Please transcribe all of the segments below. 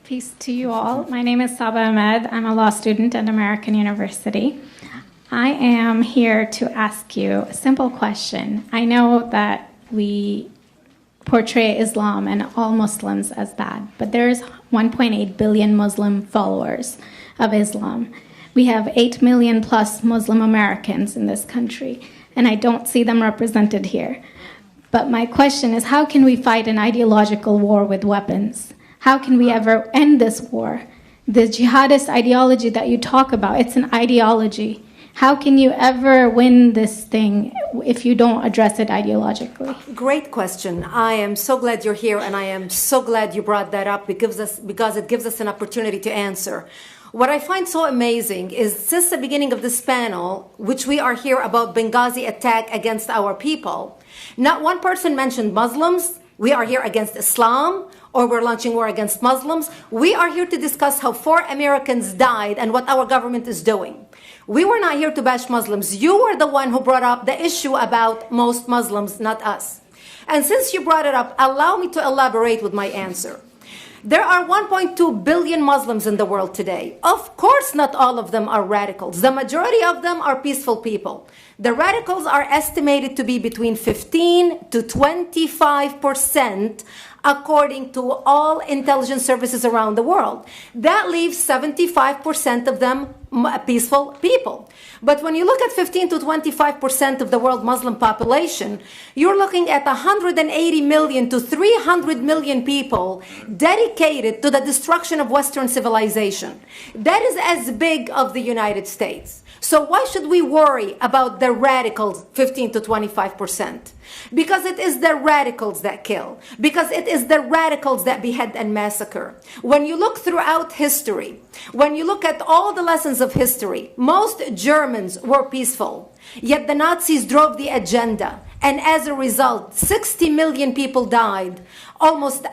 Peace to you all. My name is Saba Ahmed. I'm a law student at American University. I am here to ask you a simple question. I know that we portray Islam and all Muslims as bad, but there's 1.8 billion Muslim followers of Islam. We have 8 million plus Muslim Americans in this country, and I don't see them represented here. But my question is, how can we fight an ideological war with weapons? How can we ever end this war? The jihadist ideology that you talk about, it's an ideology. How can you ever win this thing if you don't address it ideologically? Great question. I am so glad you're here, and I am so glad you brought that up because it gives us an opportunity to answer. What I find so amazing is since the beginning of this panel, which we are here about Benghazi attack against our people, not one person mentioned Muslims. We are here against Islam, or we're launching war against Muslims. We are here to discuss how 4 Americans died and what our government is doing. We were not here to bash Muslims. You were the one who brought up the issue about most Muslims, not us. And since you brought it up, allow me to elaborate with my answer. There are 1.2 billion Muslims in the world today. Of course, not all of them are radicals. The majority of them are peaceful people. The radicals are estimated to be between 15 to 25%, according to all intelligence services around the world. That leaves 75% of them peaceful people. But when you look at 15 to 25% of the world Muslim population, you're looking at 180 million to 300 million people dedicated to the destruction of Western civilization. That is as big of the United States. So why should we worry about the radicals, 15 to 25%? Because it is the radicals that kill. Because it is the radicals that behead and massacre. When you look throughout history, when you look at all the lessons of history, most Germans were peaceful. Yet the Nazis drove the agenda. And as a result, 60 million people died. Almost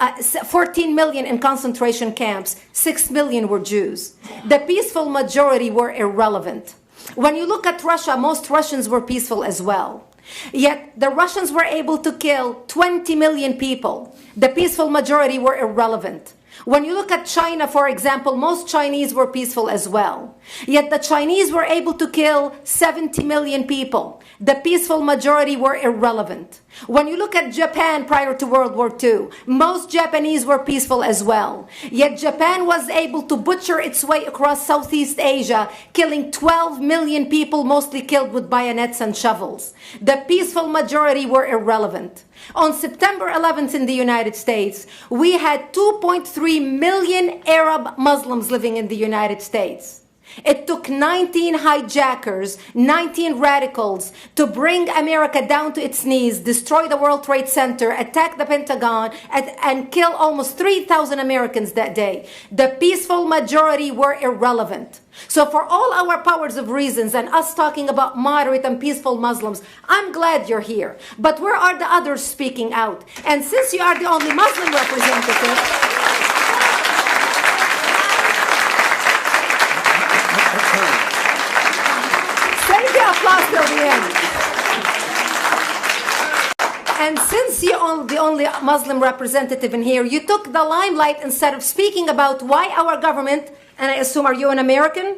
14 million in concentration camps. 6 million were Jews. The peaceful majority were irrelevant. When you look at Russia, most Russians were peaceful as well. Yet the Russians were able to kill 20 million people. The peaceful majority were irrelevant. When you look at China, for example, most Chinese were peaceful as well. Yet the Chinese were able to kill 70 million people. The peaceful majority were irrelevant. When you look at Japan prior to World War II, most Japanese were peaceful as well. Yet Japan was able to butcher its way across Southeast Asia, killing 12 million people, mostly killed with bayonets and shovels. The peaceful majority were irrelevant. On September 11th in the United States, we had 2.3 million Arab Muslims living in the United States. It took 19 hijackers, 19 radicals to bring America down to its knees, destroy the World Trade Center, attack the Pentagon, and kill almost 3,000 Americans that day. The peaceful majority were irrelevant. So for all our powers of reasons and us talking about moderate and peaceful Muslims, I'm glad you're here. But where are the others speaking out? And since you are the only Muslim representative, applause till the end. And since you're the only Muslim representative in here, you took the limelight instead of speaking about why our government, and I assume, are you an American?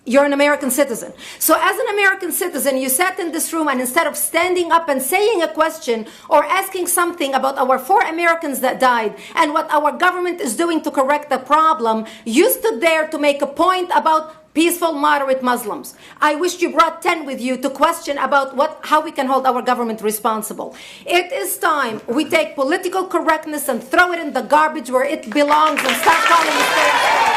You're an American citizen. So as an American citizen, you sat in this room and instead of standing up and saying a question or asking something about our 4 Americans that died and what our government is doing to correct the problem, you stood there to make a point about peaceful, moderate Muslims. I wish you brought 10 with you to question about how we can hold our government responsible. It is time we take political correctness and throw it in the garbage where it belongs and start calling it